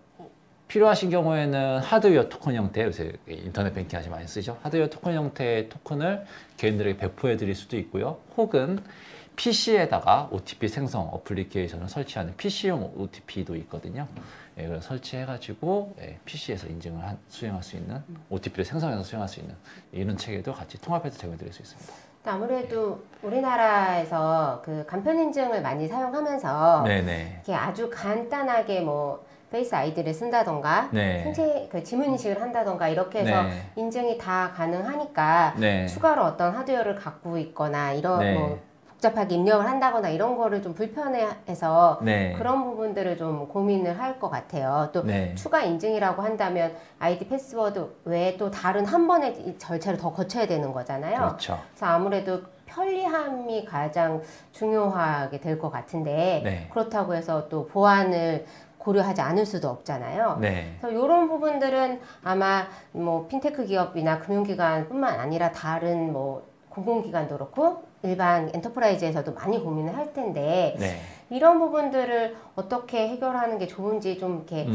B: 필요하신 경우에는 하드웨어 토큰 형태, 요새 인터넷 뱅킹 아주 많이 쓰죠. 하드웨어 토큰 형태의 토큰을 개인들에게 배포해 드릴 수도 있고요. 혹은 PC에다가 OTP 생성 어플리케이션을 설치하는 PC용 OTP도 있거든요. 그래서 설치해가지고 PC에서 인증을 수행할 수 있는, OTP를 생성해서 수행할 수 있는 이런 체계도 같이 통합해서 제공해 드릴 수 있습니다.
A: 아무래도 우리나라에서 그 간편 인증을 많이 사용하면서
B: 네네.
A: 이렇게 아주 간단하게 뭐 페이스 아이디를 쓴다던가
B: 네.
A: 생체 그 지문 인식을 한다던가 이렇게 해서
B: 네.
A: 인증이 다 가능하니까
B: 네.
A: 추가로 어떤 하드웨어를 갖고 있거나 이런
B: 네.
A: 뭐 복잡하게 입력을 한다거나 이런 거를 좀 불편해해서
B: 네.
A: 그런 부분들을 좀 고민을 할 것 같아요. 또
B: 네.
A: 추가 인증이라고 한다면 아이디 패스워드 외에 또 다른 한 번의 이 절차를 더 거쳐야 되는 거잖아요.
B: 그렇죠.
A: 그래서 아무래도 편리함이 가장 중요하게 될 것 같은데
B: 네.
A: 그렇다고 해서 또 보안을 고려하지 않을 수도 없잖아요.
B: 네.
A: 그래서 이런 부분들은 아마 뭐 핀테크 기업이나 금융기관뿐만 아니라 다른 뭐 공공기관도 그렇고 일반 엔터프라이즈에서도 많이 고민을 할 텐데
B: 네.
A: 이런 부분들을 어떻게 해결하는 게 좋은지 좀 이렇게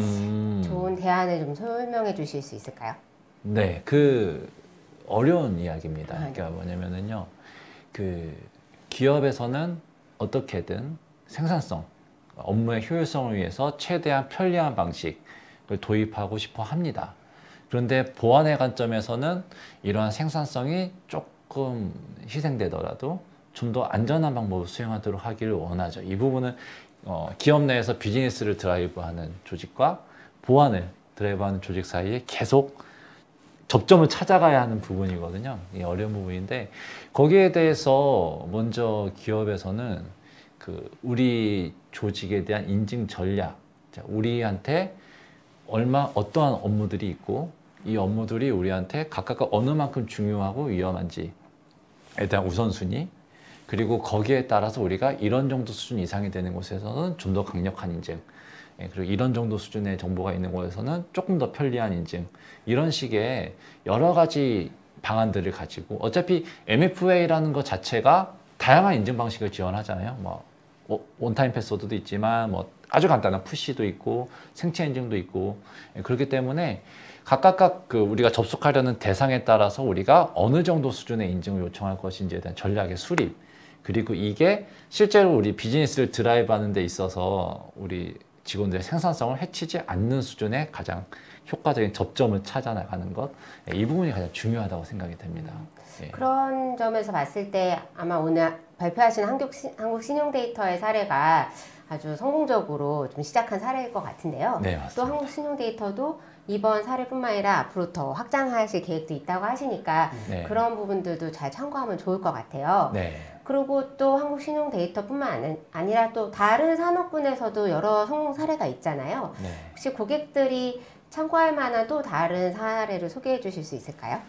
A: 좋은 대안을 좀 설명해 주실 수 있을까요?
B: 네, 그 어려운 이야기입니다. 그러니까 뭐냐면은요, 그 기업에서는 어떻게든 생산성, 업무의 효율성을 위해서 최대한 편리한 방식을 도입하고 싶어 합니다. 그런데 보안의 관점에서는 이러한 생산성이 조금 희생되더라도 좀 더 안전한 방법을 수행하도록 하기를 원하죠. 이 부분은 기업 내에서 비즈니스를 드라이브하는 조직과 보안을 드라이브하는 조직 사이에 계속 접점을 찾아가야 하는 부분이거든요. 이게 어려운 부분인데 거기에 대해서 먼저 기업에서는 그 우리 조직에 대한 인증 전략, 우리한테 어떠한 업무들이 있고 이 업무들이 우리한테 각각 어느 만큼 중요하고 위험한지에 대한 우선순위, 그리고 거기에 따라서 우리가 이런 정도 수준 이상이 되는 곳에서는 좀 더 강력한 인증, 그리고 이런 정도 수준의 정보가 있는 곳에서는 조금 더 편리한 인증, 이런 식의 여러 가지 방안들을 가지고, 어차피 MFA라는 것 자체가 다양한 인증 방식을 지원하잖아요. 뭐 원타임 패스워드도 있지만 뭐 아주 간단한 푸시도 있고 생체 인증도 있고 그렇기 때문에 각각 그 우리가 접속하려는 대상에 따라서 우리가 어느 정도 수준의 인증을 요청할 것인지에 대한 전략의 수립, 그리고 이게 실제로 우리 비즈니스를 드라이브하는 데 있어서 우리 직원들의 생산성을 해치지 않는 수준의 가장 효과적인 접점을 찾아나가는 것, 이 부분이 가장 중요하다고 생각이 됩니다. 예.
A: 그런 점에서 봤을 때 아마 오늘 발표하신 한국신용데이터의 사례가 아주 성공적으로 좀 시작한 사례일 것 같은데요.
B: 네, 맞습니다.
A: 또 한국신용데이터도 이번 사례뿐만 아니라 앞으로 더 확장하실 계획도 있다고 하시니까
B: 네.
A: 그런 부분들도 잘 참고하면 좋을 것 같아요.
B: 네.
A: 그리고 또 한국신용데이터뿐만 아니라 또 다른 산업군에서도 여러 성공 사례가 있잖아요.
B: 네.
A: 혹시 고객들이 참고할 만한 또 다른 사례를 소개해 주실 수 있을까요?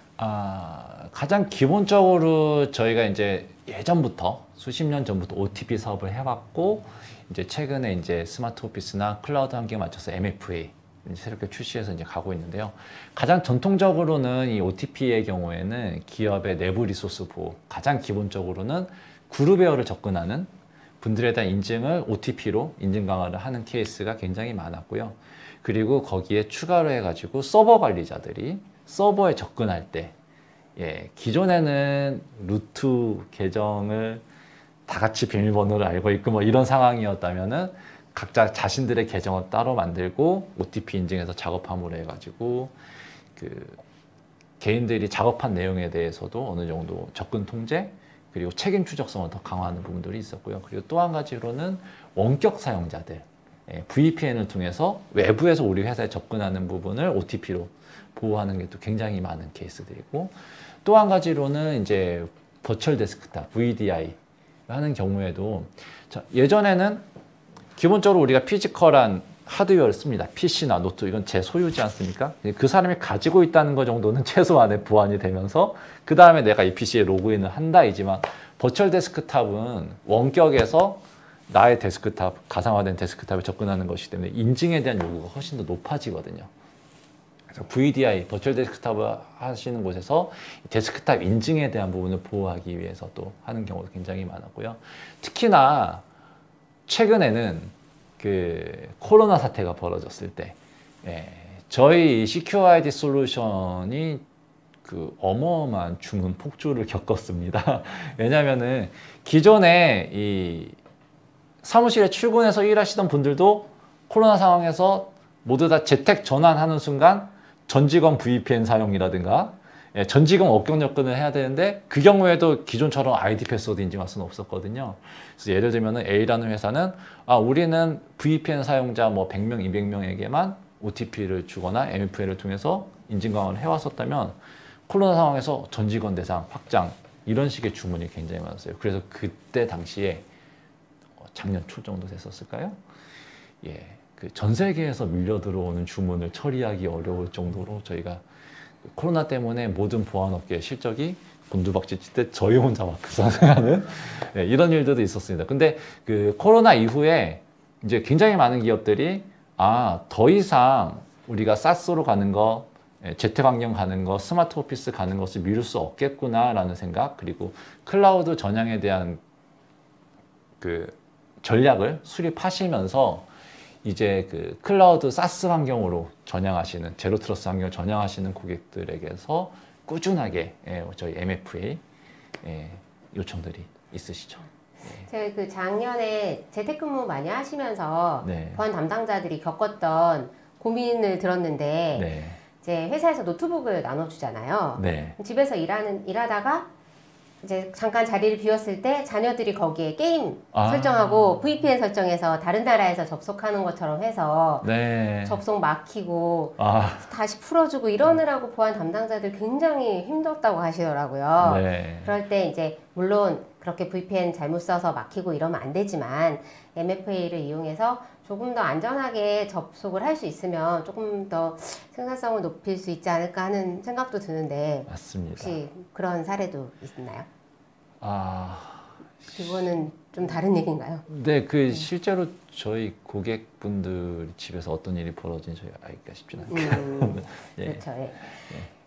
B: 가장 기본적으로 저희가 이제 예전부터 수십 년 전부터 OTP 사업을 해왔고, 이제 최근에 이제 스마트 오피스나 클라우드 환경에 맞춰서 MFA 새롭게 출시해서 이제 가고 있는데요. 가장 전통적으로는 이 OTP의 경우에는 기업의 내부 리소스 보호, 가장 기본적으로는 그룹웨어를 접근하는 분들에 대한 인증을 OTP로 인증 강화를 하는 케이스가 굉장히 많았고요. 그리고 거기에 추가로 해가지고 서버 관리자들이 서버에 접근할 때, 기존에는 루트 계정을 다 같이 비밀번호를 알고 있고 뭐 이런 상황이었다면은 각자 자신들의 계정을 따로 만들고 OTP 인증해서 작업함으로 해가지고 그 개인들이 작업한 내용에 대해서도 어느 정도 접근 통제 그리고 책임 추적성을 더 강화하는 부분들이 있었고요. 그리고 또 한 가지로는 원격 사용자들, VPN을 통해서 외부에서 우리 회사에 접근하는 부분을 OTP로 보호하는 게 또 굉장히 많은 케이스들이고, 또 한 가지로는 이제 버추얼 데스크탑, VDI 하는 경우에도 예전에는 기본적으로 우리가 피지컬한 하드웨어를 씁니다. PC나 노트, 이건 제 소유지 않습니까? 그 사람이 가지고 있다는 것 정도는 최소한의 보완이 되면서 그 다음에 내가 이 PC에 로그인을 한다이지만, 버추얼 데스크탑은 원격에서 나의 데스크탑, 가상화된 데스크탑에 접근하는 것이기 때문에 인증에 대한 요구가 훨씬 더 높아지거든요. 그래서 VDI, 버추얼 데스크탑을 하시는 곳에서 데스크탑 인증에 대한 부분을 보호하기 위해서 또 하는 경우도 굉장히 많았고요. 특히나 최근에는 그 코로나 사태가 벌어졌을 때, 저희 시큐어ID 솔루션이 그 어마어마한 주문 폭주를 겪었습니다. 왜냐면은 기존에 이 사무실에 출근해서 일하시던 분들도 코로나 상황에서 모두 다 재택 전환하는 순간 전 직원 VPN 사용이라든가 전 직원 원격 접근을 해야 되는데, 그 경우에도 기존처럼 아이디 패스워드 인증할 수는 없었거든요. 그래서 예를 들면은 A라는 회사는 우리는 VPN 사용자 뭐 100명, 200명에게만 OTP를 주거나 MFA를 통해서 인증 강화를 해왔었다면, 코로나 상황에서 전 직원 대상 확장 이런 식의 주문이 굉장히 많았어요. 그래서 그때 당시에 작년 초 정도 됐었을까요? 그 전 세계에서 밀려 들어오는 주문을 처리하기 어려울 정도로 저희가 코로나 때문에 모든 보안업계의 실적이 곤두박질 칠 때 저희 혼자 마크 상승하는 이런 일들도 있었습니다. 근데 그 코로나 이후에 이제 굉장히 많은 기업들이 더 이상 우리가 사스로 가는 거, 재택 환경 가는 거, 스마트 오피스 가는 것을 미룰 수 없겠구나라는 생각, 그리고 클라우드 전향에 대한 그 전략을 수립하시면서 이제 그 클라우드 사스 환경으로 전향하시는, 제로 트러스트 환경을 전향하시는 고객들에게서 꾸준하게 저희 MFA 요청들이 있으시죠.
A: 제가 그 작년에 재택근무 많이 하시면서
B: 네.
A: 보안 담당자들이 겪었던 고민을 들었는데,
B: 네.
A: 이제 회사에서 노트북을 나눠주잖아요.
B: 네.
A: 집에서 일하다가 이제 잠깐 자리를 비웠을 때 자녀들이 거기에 게임 설정하고 VPN 설정해서 다른 나라에서 접속하는 것처럼 해서
B: 네.
A: 접속 막히고 다시 풀어주고 이러느라고 보안 담당자들 굉장히 힘들었다고 하시더라고요.
B: 네.
A: 그럴 때 이제 물론 그렇게 VPN 잘못 써서 막히고 이러면 안 되지만 MFA를 이용해서 조금 더 안전하게 접속을 할 수 있으면 조금 더 생산성을 높일 수 있지 않을까 하는 생각도 드는데,
B: 맞습니다.
A: 혹시 그런 사례도 있나요?
B: 아,
A: 그거는 좀 다른 얘기인가요?
B: 네, 그 실제로 저희 고객분들 집에서 어떤 일이 벌어진지 저희가 알기가 쉽진 않아요.
A: 예. 그렇죠.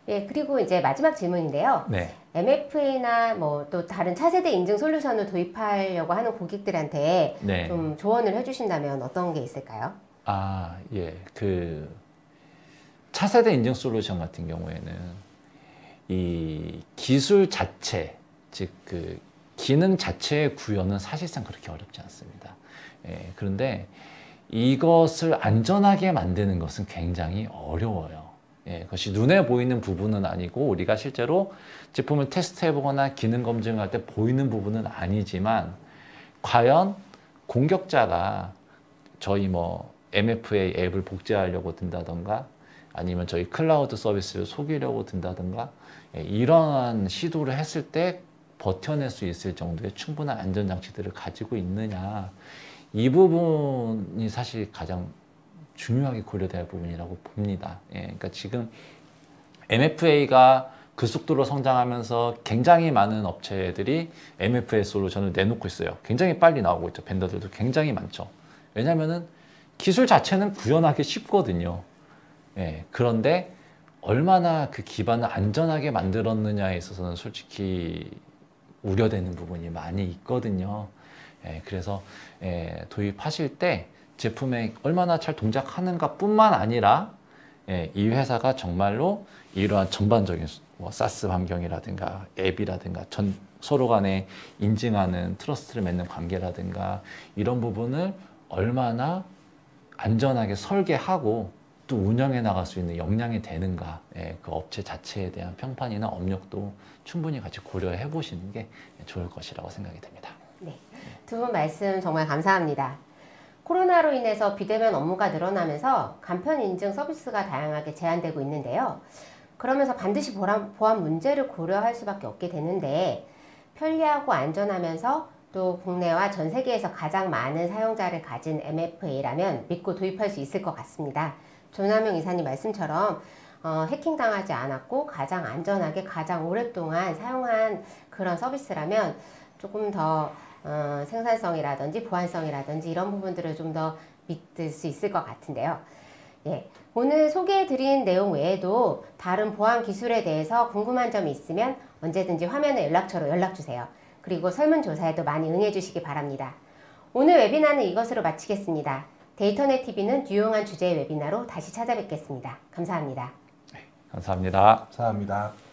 A: 예. 예, 그리고 이제 마지막 질문인데요.
B: 네.
A: MFA나 뭐 또 다른 차세대 인증 솔루션을 도입하려고 하는 고객들한테
B: 네.
A: 좀 조언을 해주신다면 어떤 게 있을까요?
B: 아, 예. 그 차세대 인증 솔루션 같은 경우에는 이 기술 자체, 즉 그 기능 자체의 구현은 사실상 그렇게 어렵지 않습니다. 예, 그런데 이것을 안전하게 만드는 것은 굉장히 어려워요. 예, 그것이 눈에 보이는 부분은 아니고 우리가 실제로 제품을 테스트해보거나 기능 검증할 때 보이는 부분은 아니지만 과연 공격자가 저희 뭐 MFA 앱을 복제하려고 든다던가 아니면 저희 클라우드 서비스를 속이려고 든다던가 이러한 시도를 했을 때 버텨낼 수 있을 정도의 충분한 안전장치들을 가지고 있느냐, 이 부분이 사실 가장 중요하게 고려될 부분이라고 봅니다. 예, 그러니까 지금 MFA가 그 속도로 성장하면서 굉장히 많은 업체들이 MFA 솔루션을 내놓고 있어요. 굉장히 빨리 나오고 있죠. 벤더들도 굉장히 많죠. 왜냐면은 기술 자체는 구현하기 쉽거든요. 예, 그런데 얼마나 그 기반을 안전하게 만들었느냐에 있어서는 솔직히 우려되는 부분이 많이 있거든요. 예, 그래서 도입하실 때 제품에 얼마나 잘 동작하는가 뿐만 아니라 이 회사가 정말로 이러한 전반적인 뭐 사스 환경이라든가 앱이라든가 서로 간에 인증하는 트러스트를 맺는 관계라든가 이런 부분을 얼마나 안전하게 설계하고 또 운영해 나갈 수 있는 역량이 되는가, 그 업체 자체에 대한 평판이나 업력도 충분히 같이 고려해 보시는 게 좋을 것이라고 생각이 됩니다.
A: 네, 두 분 말씀 정말 감사합니다. 코로나로 인해서 비대면 업무가 늘어나면서 간편 인증 서비스가 다양하게 제한되고 있는데요. 그러면서 반드시 보안 문제를 고려할 수밖에 없게 되는데, 편리하고 안전하면서 또 국내와 전 세계에서 가장 많은 사용자를 가진 MFA라면 믿고 도입할 수 있을 것 같습니다. 조남용 이사님 말씀처럼 해킹당하지 않았고 가장 안전하게 가장 오랫동안 사용한 그런 서비스라면 조금 더 생산성이라든지 보안성이라든지 이런 부분들을 좀 더 믿을 수 있을 것 같은데요. 예, 오늘 소개해드린 내용 외에도 다른 보안 기술에 대해서 궁금한 점이 있으면 언제든지 화면의 연락처로 연락주세요. 그리고 설문조사에도 많이 응해주시기 바랍니다. 오늘 웨비나는 이것으로 마치겠습니다. 데이터넷 TV는 유용한 주제의 웨비나로 다시 찾아뵙겠습니다. 감사합니다.
B: 감사합니다.
C: 감사합니다.